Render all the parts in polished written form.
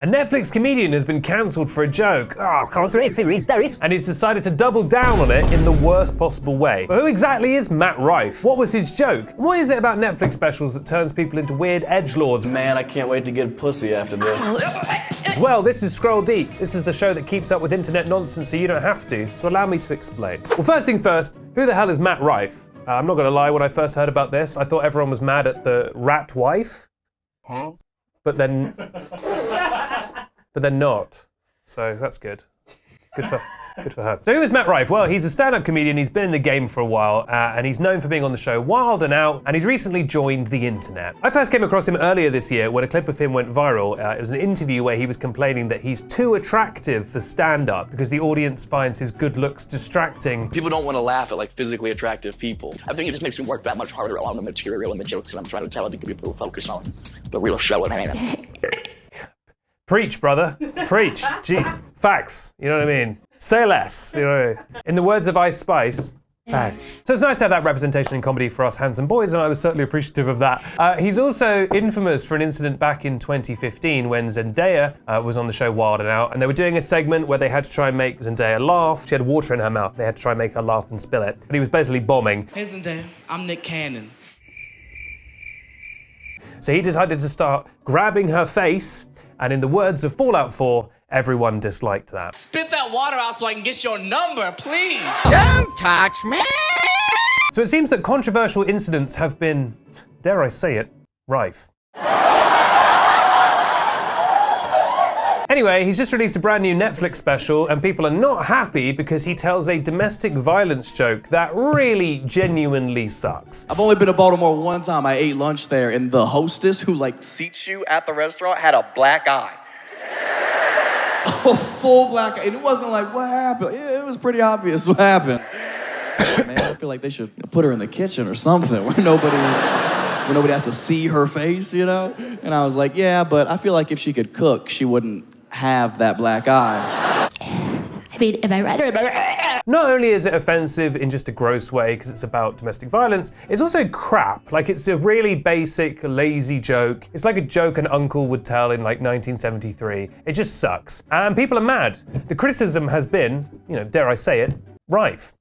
A Netflix comedian has been cancelled for a joke. And he's decided to double down on it in the worst possible way. But who exactly is Matt Rife? What was his joke? And what is it about Netflix specials that turns people into weird edgelords? Man, I can't wait to get pussy after this. Well, this is Scroll Deep. This is the show that keeps up with internet nonsense so you don't have to. So allow me to explain. Well, first thing first, who the hell is Matt Rife? I'm not gonna lie, when I first heard about this, I thought everyone was mad at the rat wife. Huh? But then not. So that's good. Good for her. So who is Matt Rife? Well, he's a stand-up comedian. He's been in the game for a while, and he's known for being on the show Wild and Out, and he's recently joined the internet. I first came across him earlier this year when a clip of him went viral. It was an interview where he was complaining that he's too attractive for stand-up because the audience finds his good looks distracting. People don't want to laugh at like physically attractive people. I think it just makes me work that much harder on the material and the jokes that I'm trying to tell other people to focus on the real show. Preach, brother. Preach. Jeez. Facts. You know what I mean? Say less. You know what I mean? In the words of Ice Spice, facts. So it's nice to have that representation in comedy for us handsome boys, and I was certainly appreciative of that. He's also infamous for an incident back in 2015 when Zendaya was on the show Wild and Out, and they were doing a segment where they had to try and make Zendaya laugh. She had water in her mouth. They had to try and make her laugh and spill it. And he was basically bombing. Hey Zendaya, I'm Nick Cannon. So he decided to start grabbing her face, and in the words of Fallout 4, everyone disliked that. Spit that water out so I can get your number, please. Don't touch me. So it seems that controversial incidents have been, dare I say it, rife. Anyway, he's just released a brand new Netflix special, and people are not happy because he tells a domestic violence joke that really genuinely sucks. I've only been to Baltimore one time. I ate lunch there, and the hostess who like seats you at the restaurant had a black eye. A full black eye. And it wasn't like, what happened? It was pretty obvious what happened. Man, I feel like they should put her in the kitchen or something where nobody has to see her face, you know? And I was like, yeah, but I feel like if she could cook, she wouldn't have that black eye. I mean, am I right or am I right? Not only is it offensive in just a gross way because it's about domestic violence, it's also crap. Like, it's a really basic, lazy joke. It's like a joke an uncle would tell in like 1973. It just sucks. And people are mad. The criticism has been, dare I say it, rife.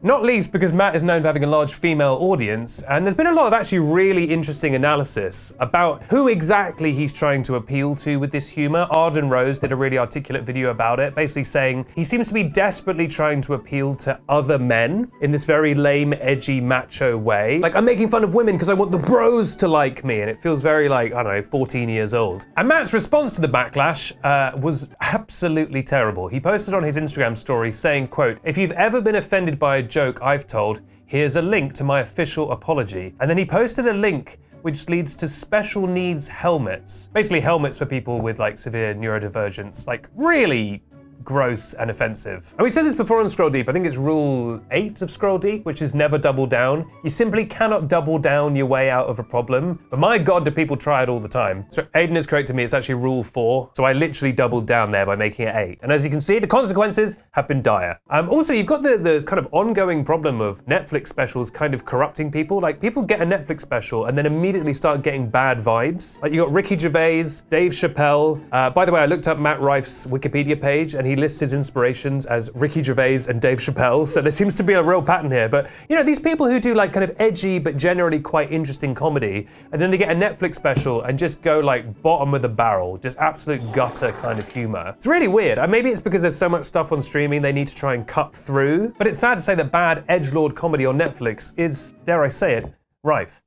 Not least because Matt is known for having a large female audience, and there's been a lot of actually really interesting analysis about who exactly he's trying to appeal to with this humor. Arden Rose did a really articulate video about it, basically saying he seems to be desperately trying to appeal to other men in this very lame, edgy, macho way. Like, I'm making fun of women because I want the bros to like me, and it feels very like, I don't know, 14 years old. And Matt's response to the backlash was absolutely terrible. He posted on his Instagram story saying, quote, "If you've ever been offended by a joke I've told, here's a link to my official apology." And then he posted a link which leads to special needs helmets. Basically helmets for people with like severe neurodivergence, like really gross and offensive. And we said this before on Scroll Deep, I think it's rule 8 of Scroll Deep, which is never double down. You simply cannot double down your way out of a problem. But my God, do people try it all the time. So Aiden is correcting me, it's actually rule 4. So I literally doubled down there by making it 8. And as you can see, the consequences have been dire. Also, you've got the kind of ongoing problem of Netflix specials kind of corrupting people. Like, people get a Netflix special and then immediately start getting bad vibes. Like, you got Ricky Gervais, Dave Chappelle. By the way, I looked up Matt Rife's Wikipedia page, and he lists his inspirations as Ricky Gervais and Dave Chappelle, so there seems to be a real pattern here. But these people who do like kind of edgy but generally quite interesting comedy, and then they get a Netflix special and just go like bottom of the barrel, just absolute gutter kind of humor. It's really weird. Maybe it's because there's so much stuff on streaming they need to try and cut through, but it's sad to say that bad edgelord comedy on Netflix is, dare I say it, rife.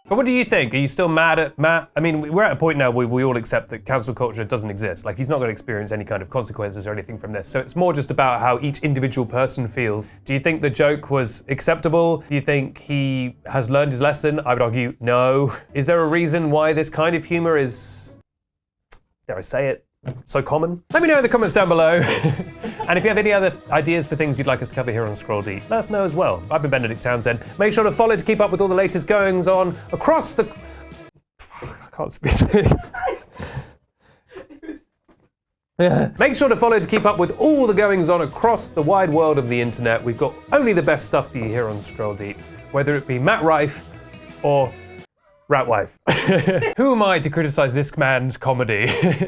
But what do you think? Are you still mad at Matt? I mean, we're at a point now where we all accept that cancel culture doesn't exist. Like, he's not going to experience any kind of consequences or anything from this. So it's more just about how each individual person feels. Do you think the joke was acceptable? Do you think he has learned his lesson? I would argue no. Is there a reason why this kind of humor is, dare I say it, so common? Let me know in the comments down below. And if you have any other ideas for things you'd like us to cover here on Scroll Deep, let us know as well. I've been Benedict Townsend. Make sure to follow to keep up with all the latest goings on across the... I can't speak. Make sure to follow to keep up with all the goings on across the wide world of the internet. We've got only the best stuff for you here on Scroll Deep, whether it be Matt Rife or Rat wife. Who am I to criticize this man's comedy?